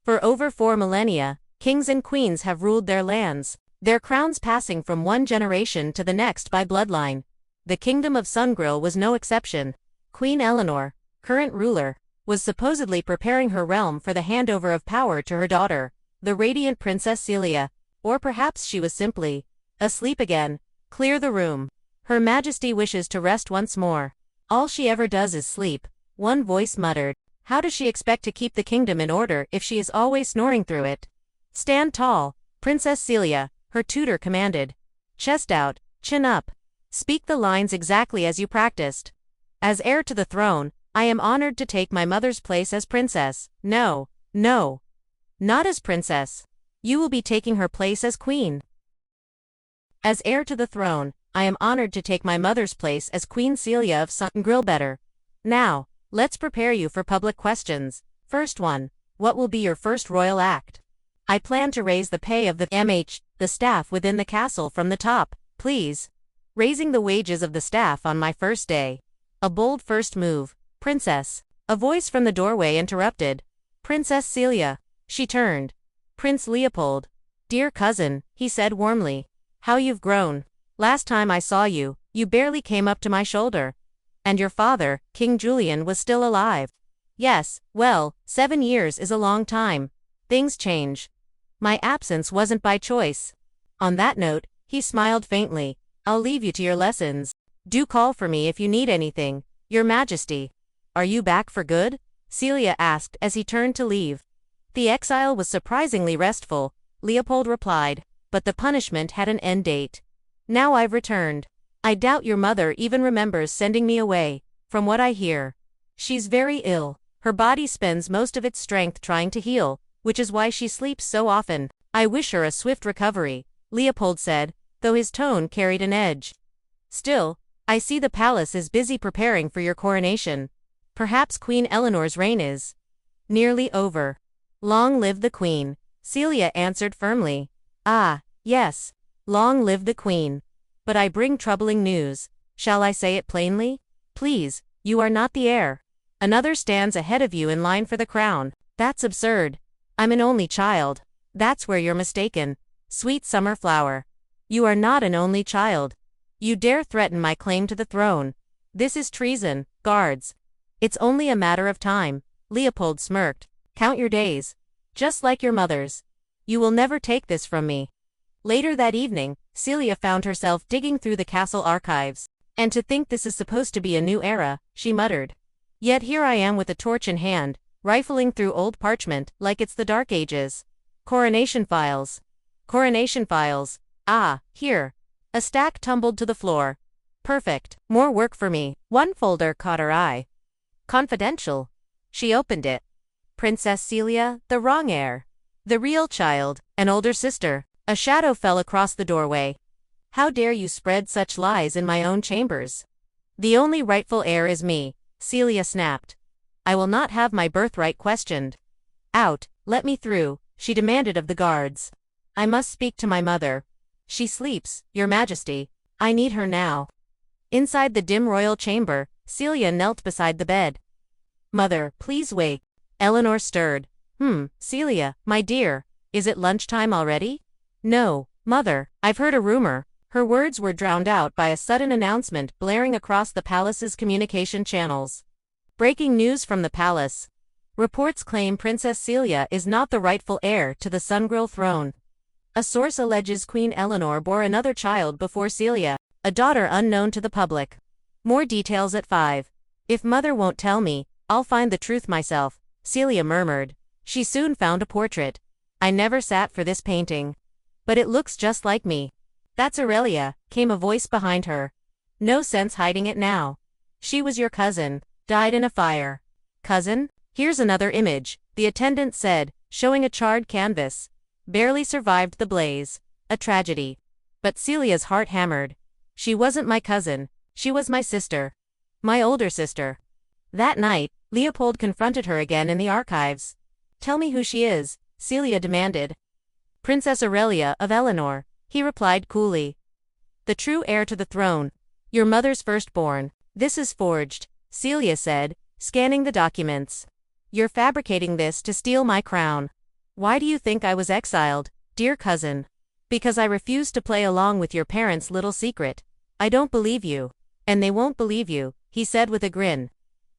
For over 4 millennia, kings and queens have ruled their lands, their crowns passing from one generation to the next by bloodline. The kingdom of Sungril was no exception. Queen Eleanor, current ruler, was supposedly preparing her realm for the handover of power to her daughter, the radiant Princess Celia, or perhaps she was simply asleep again. Clear the room. Her Majesty wishes to rest once more. All she ever does is sleep, one voice muttered. How does she expect to keep the kingdom in order if she is always snoring through it? Stand tall, Princess Celia, her tutor commanded. Chest out, chin up. Speak the lines exactly as you practiced. As heir to the throne, I am honored to take my mother's place as princess. No, no. Not as princess. You will be taking her place as queen. As heir to the throne, I am honored to take my mother's place as Queen Celia of Sungril. Better. Now, let's prepare you for public questions. First one. What will be your first royal act? I plan to raise the pay of the staff within the castle from the top, please. Raising the wages of the staff on my first day. A bold first move, princess. A voice from the doorway interrupted. Princess Celia. She turned. Prince Leopold. Dear cousin, he said warmly. How you've grown. Last time I saw you, you barely came up to my shoulder. And your father, King Julian, was still alive. Yes, well, 7 years is a long time. Things change. My absence wasn't by choice. On that note, he smiled faintly. I'll leave you to your lessons. Do call for me if you need anything, Your Majesty. Are you back for good? Celia asked as he turned to leave. The exile was surprisingly restful, Leopold replied, but the punishment had an end date. Now I've returned. I doubt your mother even remembers sending me away, from what I hear. She's very ill. Her body spends most of its strength trying to heal, which is why she sleeps so often. I wish her a swift recovery, Leopold said, though his tone carried an edge. Still, I see the palace is busy preparing for your coronation. Perhaps Queen Eleanor's reign is nearly over. Long live the Queen, Celia answered firmly. Ah, yes, long live the Queen. But I bring troubling news. Shall I say it plainly? Please, you are not the heir. Another stands ahead of you in line for the crown. That's absurd. I'm an only child. That's where you're mistaken. Sweet summer flower. You are not an only child. You dare threaten my claim to the throne. This is treason, guards. It's only a matter of time. Leopold smirked. Count your days. Just like your mother's. You will never take this from me. Later that evening, Celia found herself digging through the castle archives. And to think this is supposed to be a new era, she muttered. Yet here I am with a torch in hand, rifling through old parchment like it's the Dark Ages. Coronation files. Coronation files. Ah, here. A stack tumbled to the floor. Perfect. More work for me. One folder caught her eye. Confidential. She opened it. Princess Celia, the wrong heir. The real child, an older sister. A shadow fell across the doorway. How dare you spread such lies in my own chambers? The only rightful heir is me, Celia snapped. I will not have my birthright questioned. Out, let me through, she demanded of the guards. I must speak to my mother. She sleeps, Your Majesty. I need her now. Inside the dim royal chamber, Celia knelt beside the bed. Mother, please wake. Eleanor stirred. Celia, my dear, is it lunchtime already? No, Mother, I've heard a rumor. Her words were drowned out by a sudden announcement blaring across the palace's communication channels. Breaking news from the palace. Reports claim Princess Celia is not the rightful heir to the Sungril throne. A source alleges Queen Eleanor bore another child before Celia, a daughter unknown to the public. More details at 5. If Mother won't tell me, I'll find the truth myself, Celia murmured. She soon found a portrait. I never sat for this painting. But it looks just like me. That's Aurelia, came a voice behind her. No sense hiding it now. She was your cousin, died in a fire. Cousin? Here's another image, the attendant said, showing a charred canvas. Barely survived the blaze. A tragedy. But Celia's heart hammered. She wasn't my cousin. She was my sister. My older sister. That night, Leopold confronted her again in the archives. Tell me who she is, Celia demanded. Princess Aurelia of Eleanor, he replied coolly. The true heir to the throne. Your mother's firstborn. This is forged, Celia said, scanning the documents. You're fabricating this to steal my crown. Why do you think I was exiled, dear cousin? Because I refused to play along with your parents' little secret. I don't believe you. And they won't believe you, he said with a grin.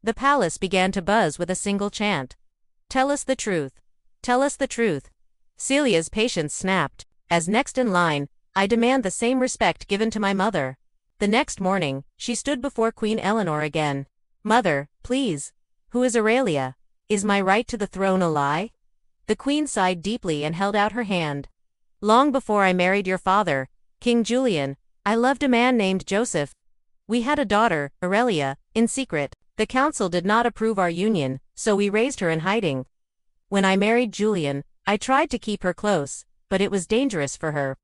The palace began to buzz with a single chant. Tell us the truth. Tell us the truth. Celia's patience snapped. As next in line, I demand the same respect given to my mother. The next morning, she stood before Queen Eleanor again. Mother, please. Who is Aurelia? Is my right to the throne a lie? The queen sighed deeply and held out her hand. Long before I married your father, King Julian, I loved a man named Joseph. We had a daughter, Aurelia, in secret. The council did not approve our union, so we raised her in hiding. When I married Julian, I tried to keep her close, but it was dangerous for her.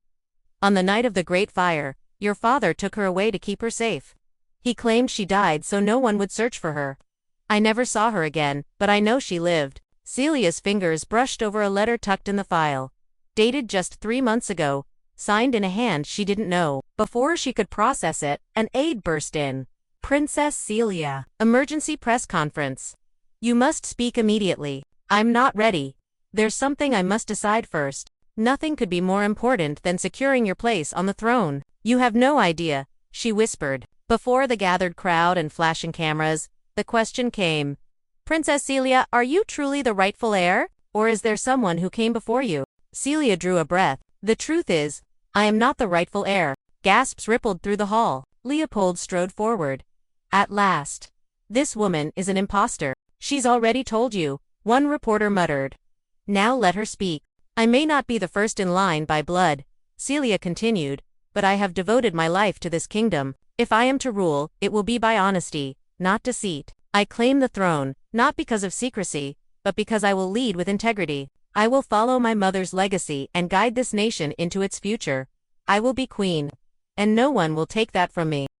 On the night of the Great Fire, your father took her away to keep her safe. He claimed she died so no one would search for her. I never saw her again, but I know she lived. Celia's fingers brushed over a letter tucked in the file. Dated just 3 months ago, signed in a hand she didn't know. Before she could process it, an aide burst in. Princess Celia. Emergency press conference. You must speak immediately. I'm not ready. There's something I must decide first. Nothing could be more important than securing your place on the throne. You have no idea, she whispered. Before the gathered crowd and flashing cameras, the question came. Princess Celia, are you truly the rightful heir? Or is there someone who came before you? Celia drew a breath. The truth is, I am not the rightful heir. Gasps rippled through the hall. Leopold strode forward. At last. This woman is an imposter. She's already told you, one reporter muttered. Now let her speak. I may not be the first in line by blood, Celia continued, but I have devoted my life to this kingdom. If I am to rule, it will be by honesty, not deceit. I claim the throne, not because of secrecy, but because I will lead with integrity. I will follow my mother's legacy and guide this nation into its future. I will be queen. And no one will take that from me.